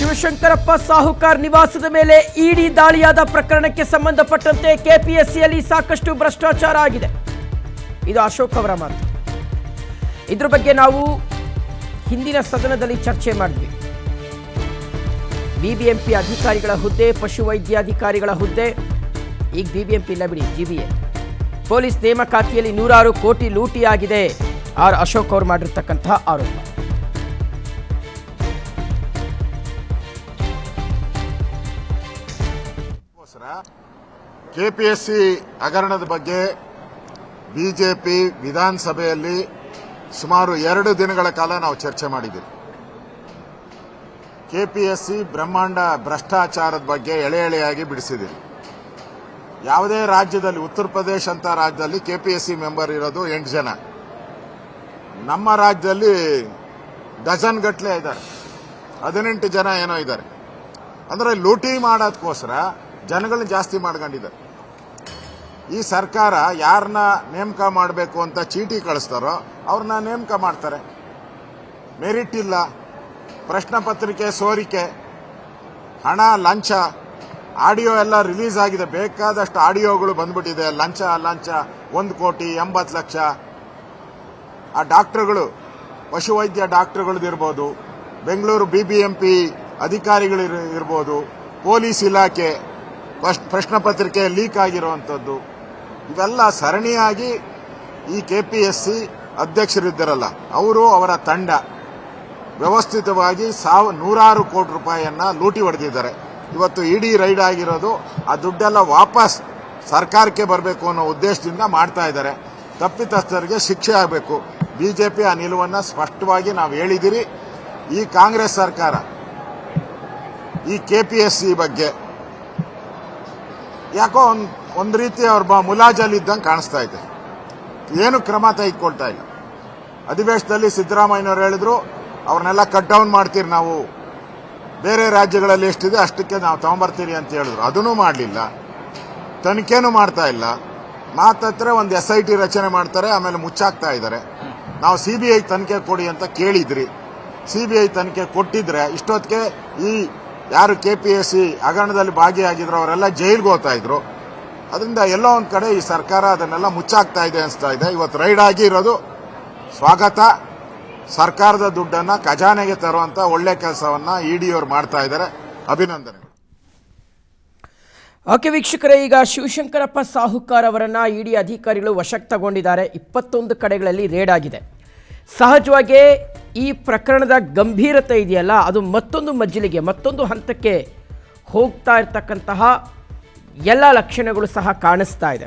ಶಿವಶಂಕರಪ್ಪ ಸಾಹುಕಾರ್ ನಿವಾಸದ ಮೇಲೆ ಇಡಿ ದಾಳಿಯಾದ ಪ್ರಕರಣಕ್ಕೆ ಸಂಬಂಧಪಟ್ಟಂತೆ ಕೆಪಿಎಸ್ಸಿಯಲ್ಲಿ ಸಾಕಷ್ಟು ಭ್ರಷ್ಟಾಚಾರ ಆಗಿದೆ. ಇದು ಅಶೋಕ್ ಅವರ ಮಾತು. ಇದರ ಬಗ್ಗೆ ನಾವು ಹಿಂದಿನ ಸದನದಲ್ಲಿ ಚರ್ಚೆ ಮಾಡಿದ್ವಿ. ಬಿಬಿಎಂಪಿ ಅಧಿಕಾರಿಗಳ ಹುದ್ದೆ, ಪಶುವೈದ್ಯಾಧಿಕಾರಿಗಳ ಹುದ್ದೆ, ಈಗ ಬಿಬಿಎಂಪಿ ಇಲ್ಲ ಬಿಡಿ, ಜಿಬಿಎ. ಪೊಲೀಸ್ ನೇಮಕಾತಿಯಲ್ಲಿ 106 ಕೋಟಿ ಲೂಟಿಯಾಗಿದೆ. ಆರ್ ಅಶೋಕ್ ಅವರು ಮಾಡಿರ್ತಕ್ಕಂತಹ ಆರೋಪ. ಕೆಪಿಎಸ್ಸಿ ಹಗರಣದ ಬಗ್ಗೆ ಬಿಜೆಪಿ ವಿಧಾನಸಭೆಯಲ್ಲಿ ಸುಮಾರು 2 ದಿನಗಳ ಕಾಲ ನಾವು ಚರ್ಚೆ ಮಾಡಿದ್ದೀವಿ. ಕೆಪಿಎಸ್ಸಿ ಬ್ರಹ್ಮಾಂಡ ಭ್ರಷ್ಟಾಚಾರದ ಬಗ್ಗೆ ಎಳೆಯಾಗಿ ಬಿಡಿಸಿದ್ದೀವಿ. ಯಾವುದೇ ರಾಜ್ಯದಲ್ಲಿ, ಉತ್ತರ ಪ್ರದೇಶ ಅಂತ ರಾಜ್ಯದಲ್ಲಿ ಕೆಪಿಎಸ್ಸಿ ಮೆಂಬರ್ ಇರೋದು 8 ಜನ. ನಮ್ಮ ರಾಜ್ಯದಲ್ಲಿ ಡಜನ್ ಗಟ್ಟಲೆ ಇದ್ದಾರೆ, 18 ಜನ ಏನೋ ಇದ್ದಾರೆ. ಅಂದರೆ ಲೂಟಿ ಮಾಡೋದಕ್ಕೋಸ್ಕರ ಜನಗಳನ್ನ ಜಾಸ್ತಿ ಮಾಡ್ಕೊಂಡಿದ್ದಾರೆ. ಈ ಸರ್ಕಾರ ಯಾರನ್ನ ನೇಮಕ ಮಾಡಬೇಕು ಅಂತ ಚೀಟಿ ಕಳಿಸ್ತಾರೋ ಅವ್ರನ್ನ ನೇಮಕ ಮಾಡ್ತಾರೆ. ಮೆರಿಟ್ ಇಲ್ಲ, ಪ್ರಶ್ನೆ ಪತ್ರಿಕೆ ಸೋರಿಕೆ, ಹಣ, ಲಂಚ, ಆಡಿಯೋ ಎಲ್ಲ ರಿಲೀಸ್ ಆಗಿದೆ. ಬೇಕಾದಷ್ಟು ಆಡಿಯೋಗಳು ಬಂದ್ಬಿಟ್ಟಿದೆ. ಲಂಚ 1 ಕೋಟಿ 80 ಲಕ್ಷ. ಆ ಡಾಕ್ಟರ್ಗಳು, ಪಶುವೈದ್ಯ ಡಾಕ್ಟರ್ಗಳದಿರ್ಬೋದು, ಬೆಂಗಳೂರು ಬಿಬಿಎಂಪಿ ಅಧಿಕಾರಿಗಳಿರ್ಬೋದು, ಪೊಲೀಸ್ ಇಲಾಖೆ ಪ್ರಶ್ನೆ ಪತ್ರಿಕೆ ಲೀಕ್ ಆಗಿರುವಂಥದ್ದು, ಇವೆಲ್ಲ ಸರಣಿಯಾಗಿ ಈ ಕೆಪಿಎಸ್ಸಿ ಅಧ್ಯಕ್ಷರಿದ್ದಾರಲ್ಲ ಅವರು, ಅವರ ತಂಡ ವ್ಯವಸ್ಥಿತವಾಗಿ 106 ಕೋಟಿ ರೂಪಾಯಿಯನ್ನ ಲೂಟಿ ಹೊಡೆದಿದ್ದಾರೆ. ಇವತ್ತು ಇಡಿ ರೈಡ್ ಆಗಿರೋದು ಆ ದುಡ್ಡೆಲ್ಲ ವಾಪಸ್ ಸರ್ಕಾರಕ್ಕೆ ಬರಬೇಕು ಅನ್ನೋ ಉದ್ದೇಶದಿಂದ ಮಾಡ್ತಾ ಇದ್ದಾರೆ. ತಪ್ಪಿತಸ್ಥರಿಗೆ ಶಿಕ್ಷೆ ಆಗಬೇಕು. ಬಿಜೆಪಿ ಆ ನಿಲುವನ್ನು ಸ್ಪಷ್ಟವಾಗಿ ನಾವು ಹೇಳಿದಿರಿ. ಈ ಕಾಂಗ್ರೆಸ್ ಸರ್ಕಾರ ಈ ಕೆಪಿಎಸ್ಸಿ ಬಗ್ಗೆ ಯಾಕೋ ಒಂದು ರೀತಿ ಅವ್ರ ಮುಲಾಜಲ್ಲಿದ್ದಂಗೆ ಕಾಣಿಸ್ತಾ ಇದೆ. ಏನು ಕ್ರಮ ತೆಗೆದುಕೊಳ್ತಾ ಇಲ್ಲ. ಅಧಿವೇಶನದಲ್ಲಿ ಸಿದ್ದರಾಮಯ್ಯನವರು ಹೇಳಿದ್ರು ಅವ್ರನ್ನೆಲ್ಲ ಕಟ್ ಡೌನ್ ಮಾಡ್ತೀರಿ, ನಾವು ಬೇರೆ ರಾಜ್ಯಗಳಲ್ಲಿ ಎಷ್ಟಿದೆ ಅಷ್ಟಕ್ಕೆ ನಾವು ತಗೊಂಬರ್ತೀರಿ ಅಂತ ಹೇಳಿದ್ರು. ಅದನ್ನೂ ಮಾಡಲಿಲ್ಲ. ತನಿಖೆನೂ ಮಾಡ್ತಾ ಇಲ್ಲ. ಮಾತತ್ರ ಒಂದು SIT ರಚನೆ ಮಾಡ್ತಾರೆ, ಆಮೇಲೆ ಮುಚ್ಚಾಕ್ತಾ ಇದ್ದಾರೆ. ನಾವು CBI ತನಿಖೆ ಕೊಡಿ ಅಂತ ಕೇಳಿದ್ರಿ. CBI ತನಿಖೆ ಕೊಟ್ಟಿದ್ರೆ ಇಷ್ಟೊತ್ತಿಗೆ ಈ ಯಾರು ಕೆಪಿಎಸ್ಸಿ ಹಗರಣದಲ್ಲಿ ಭಾಗಿಯಾಗಿದ್ರು ಅವರೆಲ್ಲ ಜೈಲ್ಗೆ ಹೋಗ್ತಾ ಇದ್ರು. ಅದರಿಂದ ಎಲ್ಲೋ ಒಂದು ಕಡೆ ಈ ಸರ್ಕಾರ ಅದನ್ನೆಲ್ಲ ಮುಚ್ಚಾಕ್ತಾ ಇದೆ ಅನಿಸ್ತಾ ಇದೆ. ಇವತ್ತು ರೈಡ್ ಆಗಿರೋದು ಸ್ವಾಗತ. ಸರ್ಕಾರದ ದುಡ್ಡನ್ನ ಖಜಾನೆಗೆ ತರುವಂತ ಒಳ್ಳೆ ಕೆಲಸವನ್ನ ಇಡಿಯವರು ಮಾಡ್ತಾ ಇದ್ದಾರೆ. ಅಭಿನಂದನೆ. ಓಕೆ ವೀಕ್ಷಕರೇ, ಈಗ ಶಿವಶಂಕರಪ್ಪ ಸಾಹುಕಾರ್ ಅವರನ್ನ ಇಡಿ ಅಧಿಕಾರಿಗಳು ವಶಕ್ಕೆ ತಗೊಂಡಿದ್ದಾರೆ. 21 ಕಡೆಗಳಲ್ಲಿ ರೇಡ್ ಆಗಿದೆ. ಸಹಜವಾಗಿ ಈ ಪ್ರಕರಣದ ಗಂಭೀರತೆ ಇದೆಯಲ್ಲ, ಅದು ಮತ್ತೊಂದು ಮಜ್ಜಿಲಿಗೆ, ಮತ್ತೊಂದು ಹಂತಕ್ಕೆ ಹೋಗ್ತಾ ಇರ್ತಕ್ಕಂತಹ ಎಲ್ಲ ಲಕ್ಷಣಗಳು ಸಹ ಕಾಣಿಸ್ತಾ ಇದೆ.